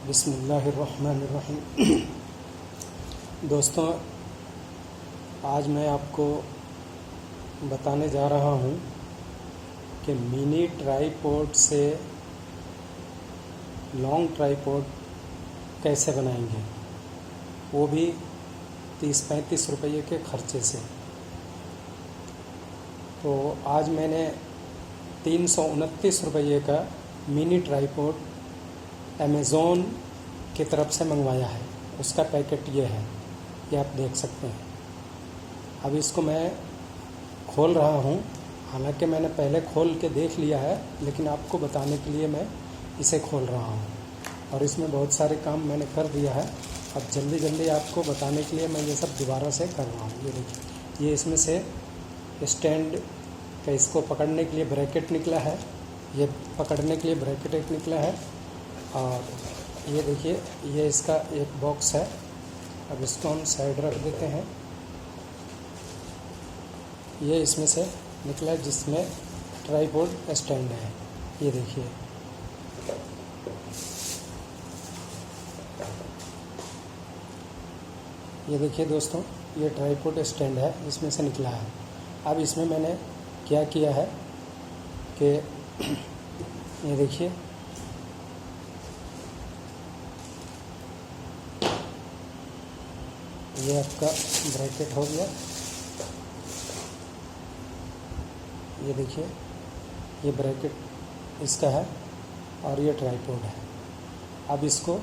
बिस्मिल्लाहिर्रहमानिर्रहीम। दोस्तों, आज मैं आपको बताने जा रहा हूँ कि मिनी ट्राईपोड से लॉन्ग ट्राईपोड कैसे बनाएंगे, वो भी 30-35 रुपये के खर्चे से। तो आज मैंने 329 रुपये का मिनी ट्राईपोड अमेज़ोन की तरफ से मंगवाया है। उसका पैकेट ये है, ये आप देख सकते हैं। अब इसको मैं खोल रहा हूँ, हालांकि मैंने पहले खोल के देख लिया है, लेकिन आपको बताने के लिए मैं इसे खोल रहा हूँ। और इसमें बहुत सारे काम मैंने कर दिया है। अब जल्दी जल्दी आपको बताने के लिए मैं ये सब दोबारा से कर रहा हूँ। ये देखिए, ये इसमें से स्टैंड का इसको पकड़ने के लिए ब्रैकेट निकला है, ये पकड़ने के लिए ब्रैकेट एक निकला है। और ये देखिए, ये इसका एक बॉक्स है। अब इसको हम साइड रख देते हैं। ये इसमें से निकला है जिसमें ट्राईपोड स्टैंड है। ये देखिए, ये देखिए दोस्तों, ये ट्राईपोड स्टैंड है, इसमें से निकला है। अब इसमें मैंने क्या किया है कि ये देखिए, ये आपका ब्रैकेट हो गया। ये देखिए, ये ब्रैकेट इसका है और ये ट्राईपोड है। अब इसको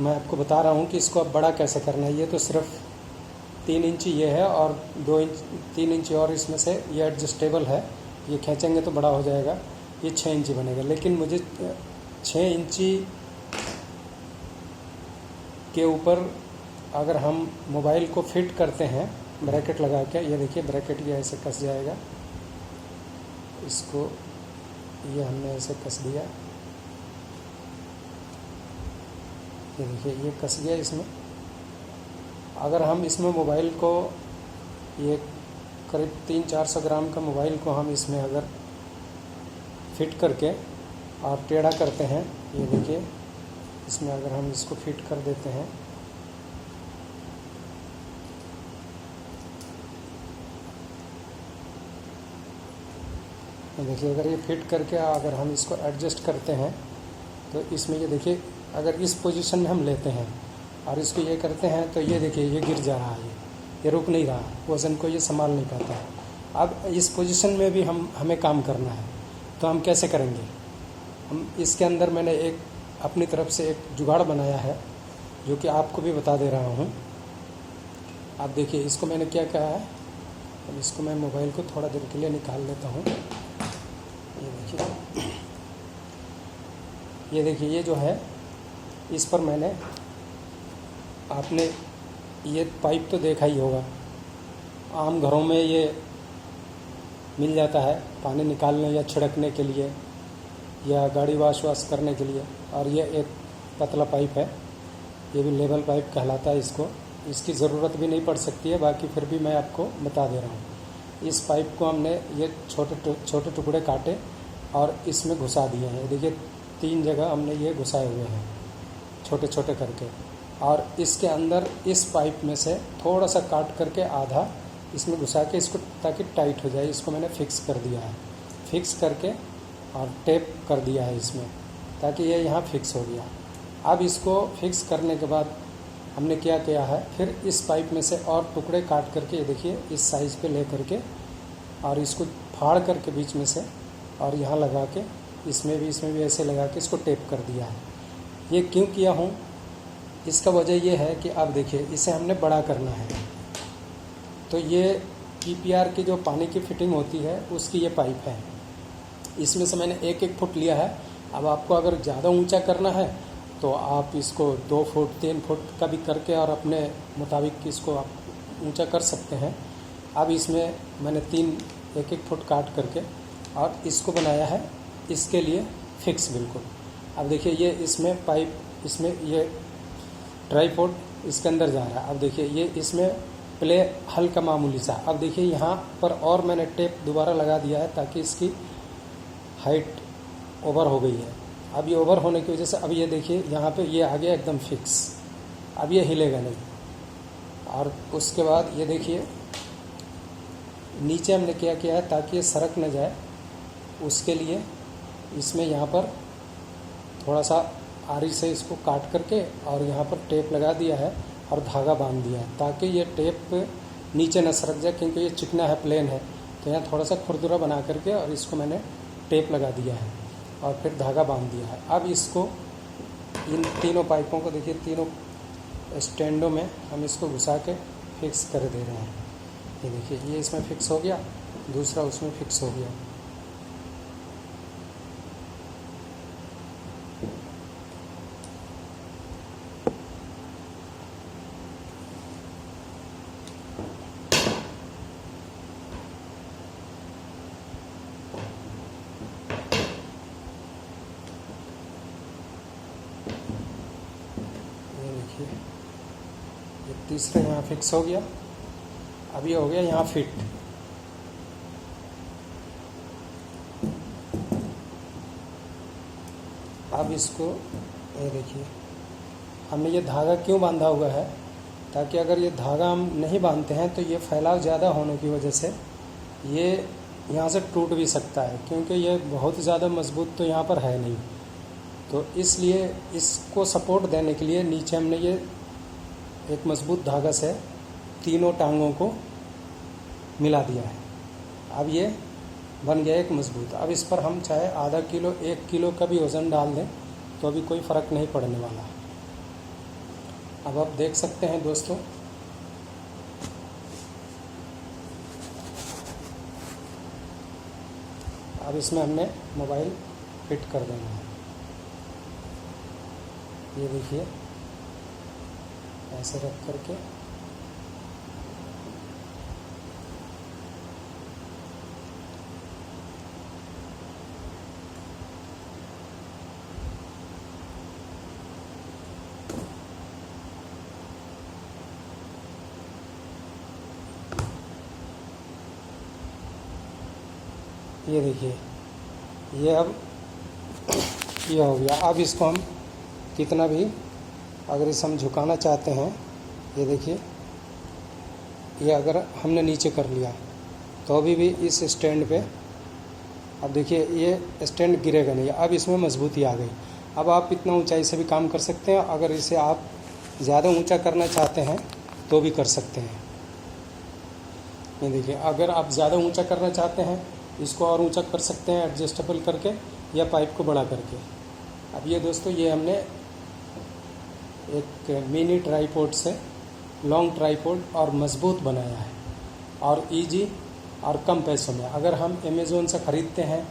मैं आपको बता रहा हूँ कि इसको अब बड़ा कैसे करना है। ये तो सिर्फ 3 इंची ये है और 3 इंची और इसमें से ये एडजस्टेबल है। ये खींचेंगे तो बड़ा हो जाएगा। ये 6 इंची बनेगा, लेकिन मुझे 6 इंची के ऊपर अगर हम मोबाइल को फिट करते हैं ब्रैकेट लगा के, ये देखिए ब्रैकेट ये ऐसे कस जाएगा। इसको ये हमने ऐसे कस दिया। ये देखिए, ये कस गया इसमें। अगर हम इसमें मोबाइल को, ये करीब 300-400 ग्राम का मोबाइल को हम इसमें अगर फिट करके और टेढ़ा करते हैं, ये देखिए, इसमें अगर हम इसको फिट कर देते हैं, देखिए, अगर ये फिट करके अगर हम इसको एडजस्ट करते हैं तो इसमें ये देखिए, अगर इस पोजीशन में हम लेते हैं और इसको ये करते हैं तो ये देखिए, ये गिर जा रहा है। ये रुक नहीं रहा, वज़न को ये संभाल नहीं पाता है। अब इस पोजीशन में भी हमें काम करना है, तो हम कैसे करेंगे? हम इसके अंदर मैंने एक अपनी तरफ से एक जुगाड़ बनाया है, जो कि आपको भी बता दे रहा हूँ। आप देखिए, इसको मैंने क्या कहा है। अब इसको मैं मोबाइल को थोड़ा देर के लिए निकाल लेता हूँ। ये देखिए, ये जो है, इस पर मैंने, आपने ये पाइप तो देखा ही होगा, आम घरों में ये मिल जाता है पानी निकालने या छिड़कने के लिए या गाड़ी वाश करने के लिए। और ये एक पतला पाइप है, ये भी लेवल पाइप कहलाता है इसको। इसकी ज़रूरत भी नहीं पड़ सकती है, बाकी फिर भी मैं आपको बता दे रहा हूँ। इस पाइप को हमने ये छोटे टुकड़े काटे और इसमें घुसा दिए हैं। देखिए, 3 जगह हमने ये घुसाए हुए हैं छोटे छोटे करके। और इसके अंदर इस पाइप में से थोड़ा सा काट करके आधा इसमें घुसा के इसको, ताकि टाइट हो जाए, इसको मैंने फिक्स कर दिया है। फिक्स करके और टेप कर दिया है इसमें, ताकि ये यहाँ फिक्स हो गया। अब इसको फिक्स करने के बाद हमने क्या किया है, फिर इस पाइप में से और टुकड़े काट करके, ये देखिए, इस साइज़ पे ले करके और इसको फाड़ करके बीच में से और यहाँ लगा के, इसमें भी ऐसे लगा के इसको टेप कर दिया है। ये क्यों किया हूँ, इसका वजह ये है कि अब देखिए, इसे हमने बड़ा करना है। तो ये PPR की जो पानी की फिटिंग होती है, उसकी ये पाइप है। इसमें से मैंने 1-1 फुट लिया है। अब आपको अगर ज़्यादा ऊंचा करना है तो आप इसको 2 फुट 3 फुट का भी करके और अपने मुताबिक इसको आप ऊंचा कर सकते हैं। अब इसमें मैंने 1-1 फुट काट करके और इसको बनाया है इसके लिए फिक्स बिल्कुल। अब देखिए, ये इसमें पाइप, इसमें ये ट्राईपोड इसके अंदर जा रहा है। अब देखिए, ये इसमें प्ले हल्का मामूली सा। अब देखिए, यहाँ पर और मैंने टेप दोबारा लगा दिया है ताकि इसकी हाइट ओवर हो गई है। अब ये ओवर होने की वजह से अब ये देखिए यहाँ पे ये आ गया एकदम फिक्स, अब ये हिलेगा नहीं। और उसके बाद ये देखिए नीचे हमने क्या किया है ताकि ये सरक न जाए, उसके लिए इसमें यहाँ पर थोड़ा सा आरी से इसको काट करके और यहाँ पर टेप लगा दिया है और धागा बांध दिया है ताकि ये टेप नीचे न सरक जाए, क्योंकि ये चिकना है, प्लेन है, तो यहाँ थोड़ा सा खुरदुरा बना करके और इसको मैंने टेप लगा दिया है और फिर धागा बांध दिया है। अब इसको इन तीनों पाइपों को देखिए, तीनों स्टैंडों में हम इसको घुसा के फिक्स कर दे रहे हैं। ये देखिए ये इसमें फिक्स हो गया, दूसरा उसमें फिक्स हो गया। ये देखिए ये तीसरा यहाँ फिक्स हो गया। अब ये हो गया यहाँ फिट। अब इसको ये देखिए हमने ये धागा क्यों बांधा हुआ है, ताकि अगर ये धागा हम नहीं बांधते हैं तो ये फैलाव ज़्यादा होने की वजह से ये यहाँ से टूट भी सकता है, क्योंकि ये बहुत ज़्यादा मजबूत तो यहाँ पर है नहीं। तो इसलिए इसको सपोर्ट देने के लिए नीचे हमने ये एक मजबूत धागा से तीनों टांगों को मिला दिया है। अब ये बन गया एक मजबूत। अब इस पर हम चाहे आधा किलो 1 किलो का भी वज़न डाल दें तो भी कोई फ़र्क नहीं पड़ने वाला। अब आप देख सकते हैं दोस्तों, अब इसमें हमने मोबाइल फिट कर देना है। ये देखिए ऐसे रख करके ये देखिए ये अब ये हो गया। अब इसको हम कितना भी अगर इसे हम झुकाना चाहते हैं, ये देखिए ये अगर हमने नीचे कर लिया तो अभी भी इस स्टैंड पे, अब देखिए ये स्टैंड गिरेगा नहीं। अब इसमें मजबूती आ गई। अब आप इतना ऊंचाई से भी काम कर सकते हैं। अगर इसे आप ज़्यादा ऊंचा करना चाहते हैं तो भी कर सकते हैं। ये देखिए अगर आप ज़्यादा ऊंचा करना चाहते हैं इसको और ऊंचा कर सकते हैं एडजस्टेबल करके या पाइप को बड़ा करके। अब ये दोस्तों ये हमने एक मिनी ट्राईपोड से लॉन्ग ट्राईपोड और मजबूत बनाया है और इजी और कम पैसों में। अगर हम अमेज़ोन से ख़रीदते हैं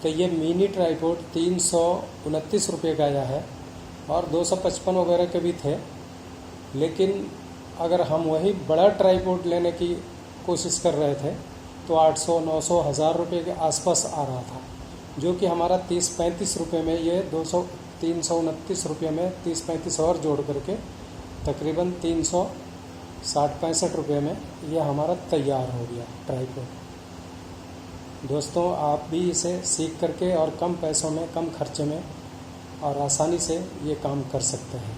तो ये मिनी ट्राईपोड 329 रुपये का आया है और 255 वगैरह के भी थे। लेकिन अगर हम वही बड़ा ट्राईपोड लेने की कोशिश कर रहे थे तो 800, 900, 1000 रुपये के आसपास आ रहा था, जो कि हमारा 30-35 रुपये में ये 329 रुपये में 30-35 और जोड़ करके तकरीबन 360-65 रुपये में ये हमारा तैयार हो गया ट्राईपोड। दोस्तों आप भी इसे सीख करके और कम पैसों में, कम खर्चे में और आसानी से ये काम कर सकते हैं।